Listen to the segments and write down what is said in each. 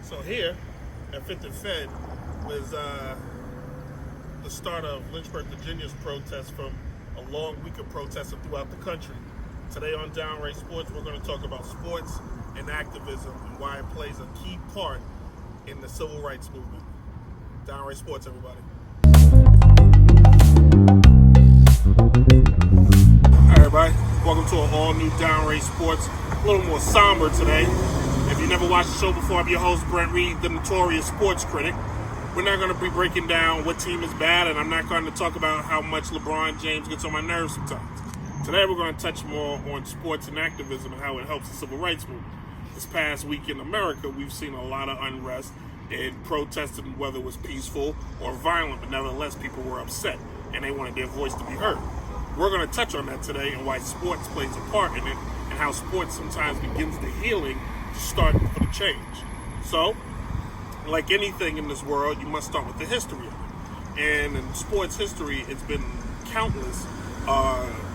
So here at Fifth and Fed was the start of Lynchburg, Virginia's protest from a long week of protesting throughout the country. Today on Downright Sports, we're going to talk about sports and activism and why it plays a key part in the civil rights movement. Downright Sports, everybody. All right, everybody. Welcome to an all-new Downright Sports. A little more somber today. If you never watched the show before, I'm your host, Brent Reid, the notorious sports critic. We're not going to be breaking down what team is bad, and I'm not going to talk about how much LeBron James gets on my nerves sometimes. Today, we're going to touch more on sports and activism and how it helps the civil rights movement. This past week in America, we've seen a lot of unrest and protesting, whether it was peaceful or violent, but nevertheless, people were upset, and they wanted their voice to be heard. We're going to touch on that today and why sports plays a part in it, and how sports sometimes begins the healing to start for the change. So, like anything in this world, you must start with the history of it. And in sports history, it's been countless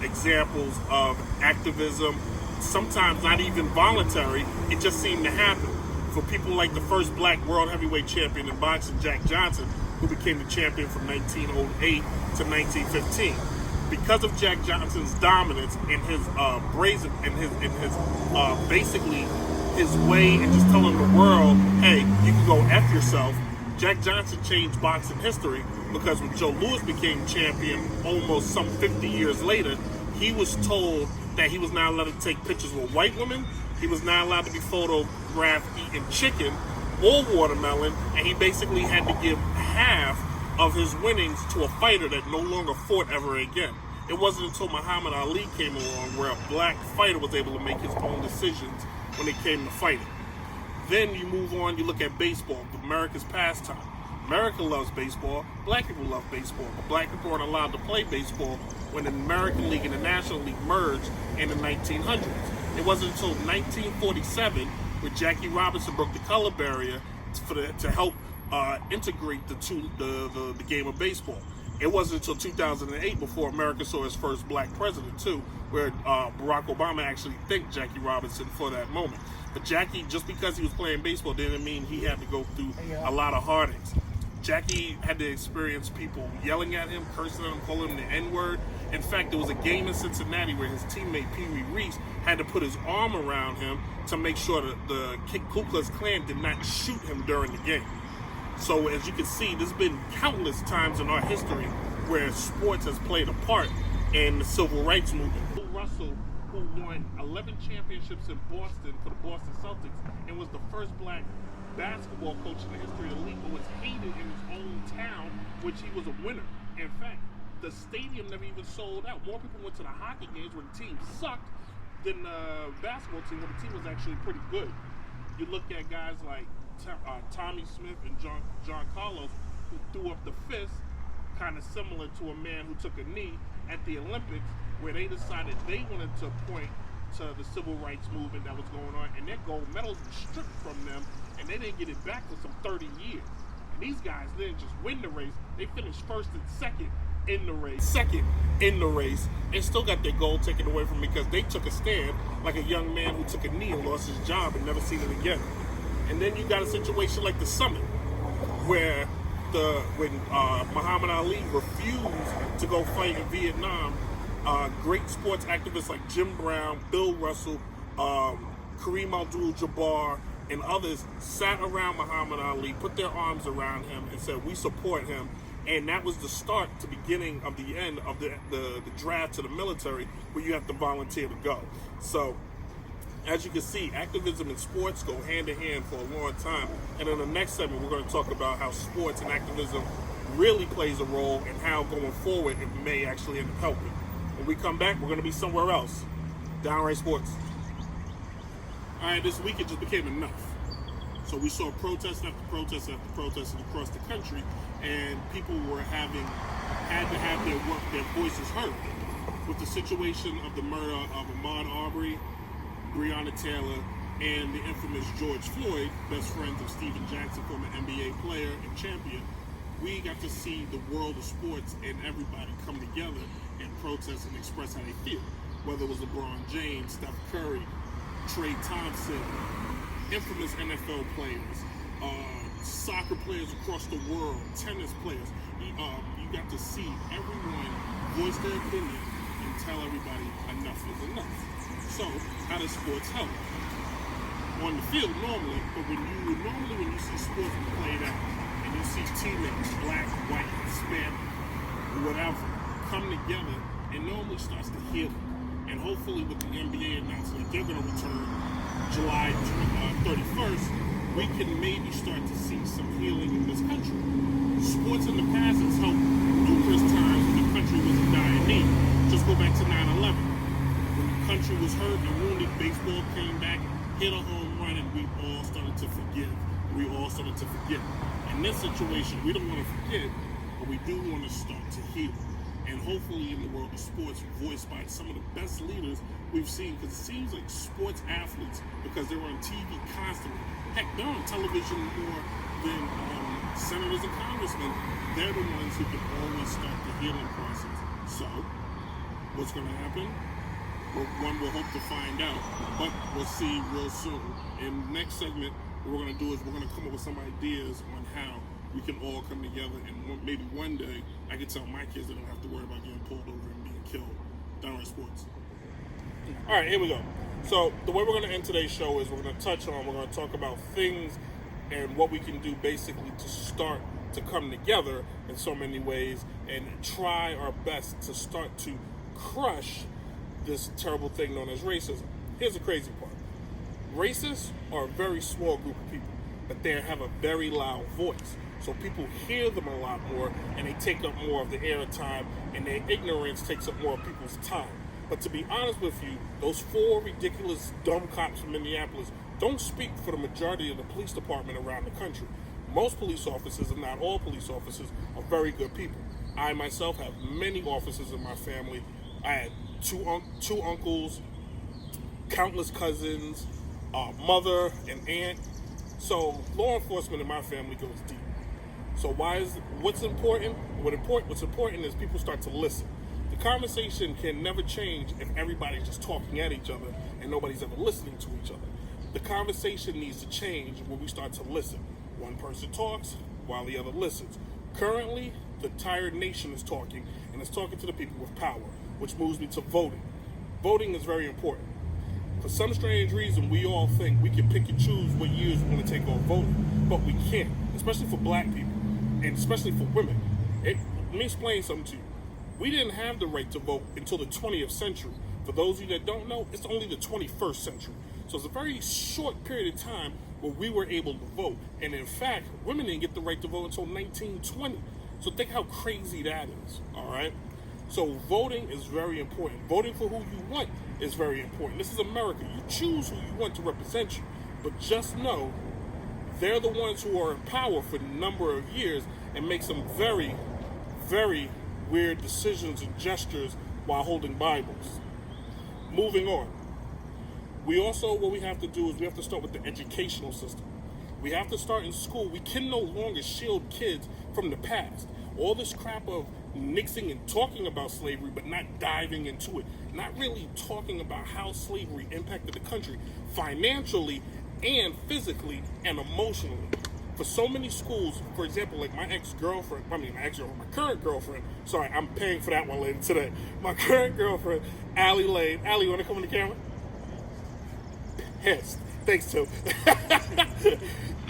examples of activism, sometimes not even voluntary, it just seemed to happen. For people like the first black world heavyweight champion in boxing, Jack Johnson, who became the champion from 1908 to 1915. Because of Jack Johnson's dominance and his brazen and his basically his way and just telling the world, hey, you can go F yourself, Jack Johnson changed boxing history, because when Joe Louis became champion almost some 50 years later, he was told that he was not allowed to take pictures with white women, he was not allowed to be photographed eating chicken or watermelon, and he basically had to give half of his winnings to a fighter that no longer fought ever again. It wasn't until Muhammad Ali came along where a black fighter was able to make his own decisions when it came to fighting. Then you move on, you look at baseball, America's pastime. America loves baseball, black people love baseball, but black people weren't allowed to play baseball when the American League and the National League merged in the 1900s. It wasn't until 1947 where Jackie Robinson broke the color barrier to help integrate the game of baseball. It wasn't until 2008 before America saw its first black president too, where Barack Obama actually thanked Jackie Robinson for that moment. But Jackie, just because he was playing baseball, didn't mean he had to go through a lot of heartaches. Jackie had to experience people yelling at him, cursing at him, calling him the N-word. In fact, there was a game in Cincinnati where his teammate Pee Wee Reese had to put his arm around him to make sure that the Ku Klux Klan did not shoot him during the game. So as you can see, there's been countless times in our history where sports has played a part in the civil rights movement. Bill Russell, who won 11 championships in Boston for the Boston Celtics and was the first black basketball coach in the history of the league, but was hated in his own town, which he was a winner. In fact, the stadium never even sold out. More people went to the hockey games where the team sucked than the basketball team where the team was actually pretty good. You look at guys like Tommy Smith and John Carlos, who threw up the fist, kind of similar to a man who took a knee at the Olympics, where they decided they wanted to point to the civil rights movement that was going on, and their gold medals were stripped from them, and they didn't get it back for some 30 years. And these guys didn't just win the race, they finished first and second in the race, and still got their gold taken away from them because they took a stand, like a young man who took a knee and lost his job and never seen it again. And then you got a situation like the Summit, where when Muhammad Ali refused to go fight in Vietnam, great sports activists like Jim Brown, Bill Russell, Kareem Abdul-Jabbar, and others sat around Muhammad Ali, put their arms around him, and said, "We support him." And that was the start to beginning of the end of the draft to the military, where you have to volunteer to go. So, as you can see, activism and sports go hand in hand for a long time. And in the next segment, we're going to talk about how sports and activism really plays a role and how going forward it may actually end up helping. When we come back, we're going to be somewhere else. Downright Sports. All right, this week it just became enough. So we saw protest after protest after protest across the country, and people had to have their voices heard. With the situation of the murder of Ahmaud Arbery, Breonna Taylor, and the infamous George Floyd, best friends of Steven Jackson, former NBA player and champion, we got to see the world of sports and everybody come together and protest and express how they feel. Whether it was LeBron James, Steph Curry, Trey Thompson, infamous NFL players, soccer players across the world, tennis players. You got to see everyone voice their opinion and tell everybody enough is enough. So, how does sports help? On the field normally, but when you see sports played out and you see teammates, black, white, Hispanic, whatever, come together, it normally starts to heal. And hopefully with the NBA announcing that they're going to return July 31st, we can maybe start to see some healing in this country. Sports in the past has helped numerous times when the country was in dire need. Just go back to 9/11. When the country was hurt and wounded, baseball came back, hit a home run, and we all started to forgive. In this situation, we don't want to forget, but we do want to start to heal. And hopefully in the world of sports, voiced by some of the best leaders we've seen, because it seems like sports athletes, because they're on TV constantly, heck, they're on television more than senators and congressmen. They're the ones who can always start the healing process. So, what's going to happen? One will hope to find out, but we'll see real soon. In the next segment, what we're going to do is we're going to come up with some ideas on how we can all come together, and maybe one day I can tell my kids they don't have to worry about getting pulled over and being killed down in sports. All right, here we go. So the way we're going to end today's show is we're going to talk about things and what we can do basically to start to come together in so many ways and try our best to start to crush this terrible thing known as racism. Here's the crazy part. Racists are a very small group of people, but they have a very loud voice. So people hear them a lot more, and they take up more of the airtime, and their ignorance takes up more of people's time. But to be honest with you, those 4 ridiculous dumb cops from Minneapolis don't speak for the majority of the police department around the country. Most police officers, and not all police officers, are very good people. I myself have many officers in my family. I had two uncles, countless cousins, mother and aunt. So law enforcement in my family goes deep. So what's important? What's important is people start to listen. The conversation can never change if everybody's just talking at each other and nobody's ever listening to each other. The conversation needs to change when we start to listen. One person talks while the other listens. Currently, the entire nation is talking, and it's talking to the people with power, which moves me to voting. Voting is very important. For some strange reason, we all think we can pick and choose what years we want to take off voting, but we can't, especially for black people, and especially for women. Let me explain something to you. We didn't have the right to vote until the 20th century. For those of you that don't know, it's only the 21st century. So it's a very short period of time where we were able to vote. And in fact, women didn't get the right to vote until 1920. So think how crazy that is, all right? So voting is very important. Voting for who you want is very important. This is America. You choose who you want to represent you. But just know they're the ones who are in power for a number of years and make some very, very weird decisions and gestures while holding Bibles. Moving on. What we have to do is we have to start with the educational system. We have to start in school. We can no longer shield kids from the past. All this crap of nixing and talking about slavery, but not diving into it. Not really talking about how slavery impacted the country financially and physically and emotionally. For so many schools, for example, like my current girlfriend, sorry, I'm paying for that one later today. My current girlfriend, Allie Lane. Allie, you want to come on the camera? Yes, thanks, Tim.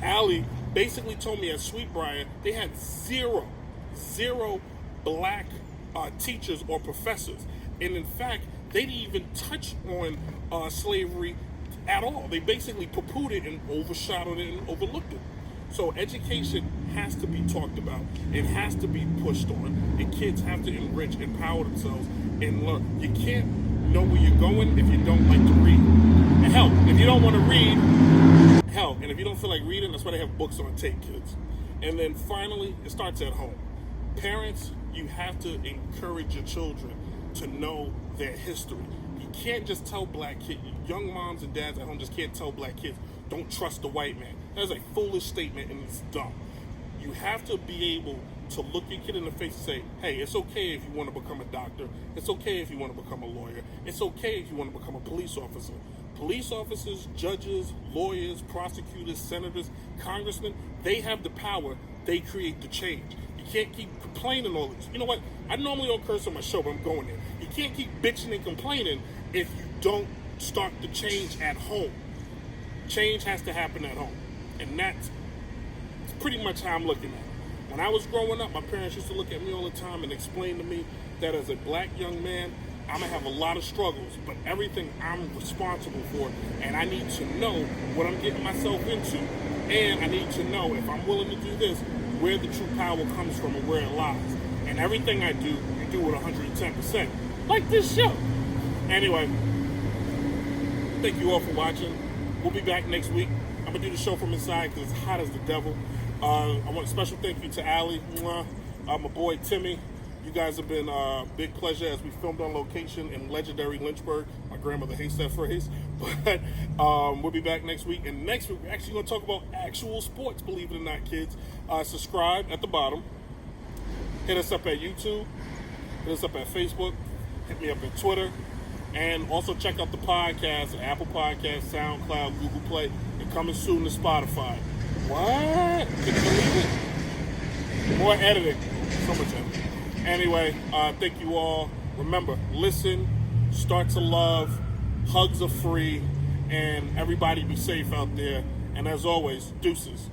Allie basically told me at Sweetbriar they had zero black teachers or professors. And in fact, they didn't even touch on slavery at all. They basically poo-pooed it and overshadowed it and overlooked it. So education has to be talked about. It has to be pushed on. And kids have to enrich, empower themselves, and learn. You can't know where you're going if you don't like to read. And hell, if you don't want to read, and if you don't feel like reading, that's why they have books on tape, kids. And then finally, it starts at home. Parents, you have to encourage your children to know their history. You can't just tell black kids, young moms and dads at home just can't tell black kids, don't trust the white man. That's a foolish statement and it's dumb. You have to be able to look your kid in the face and say, hey, it's okay if you want to become a doctor. It's okay if you want to become a lawyer. It's okay if you want to become a police officer. Police officers, judges, lawyers, prosecutors, senators, congressmen, they have the power. They create the change. You can't keep complaining all this. You know what? I normally don't curse on my show, but I'm going there. You can't keep bitching and complaining if you don't start the change at home. Change has to happen at home. And that's pretty much how I'm looking at it. When I was growing up, my parents used to look at me all the time and explain to me that as a black young man, I'm going to have a lot of struggles, but everything I'm responsible for, and I need to know what I'm getting myself into. And I need to know, if I'm willing to do this, where the true power comes from and where it lies. And everything I do, you do it 110%. Like this show. Anyway, thank you all for watching. We'll be back next week. I'm going to do the show from inside because it's hot as the devil. I want a special thank you to Allie, my boy Timmy. You guys have been a big pleasure as we filmed on location in legendary Lynchburg. My grandmother hates that phrase. But we'll be back next week. And next week, we're actually going to talk about actual sports, believe it or not, kids. Subscribe at the bottom. Hit us up at YouTube. Hit us up at Facebook. Hit me up at Twitter. And also check out the podcast at Apple Podcasts, SoundCloud, Google Play. And coming soon to Spotify. What? Can you believe it? More editing. So much editing. Anyway, thank you all. Remember, listen, start to love, hugs are free, and everybody be safe out there. And as always, deuces.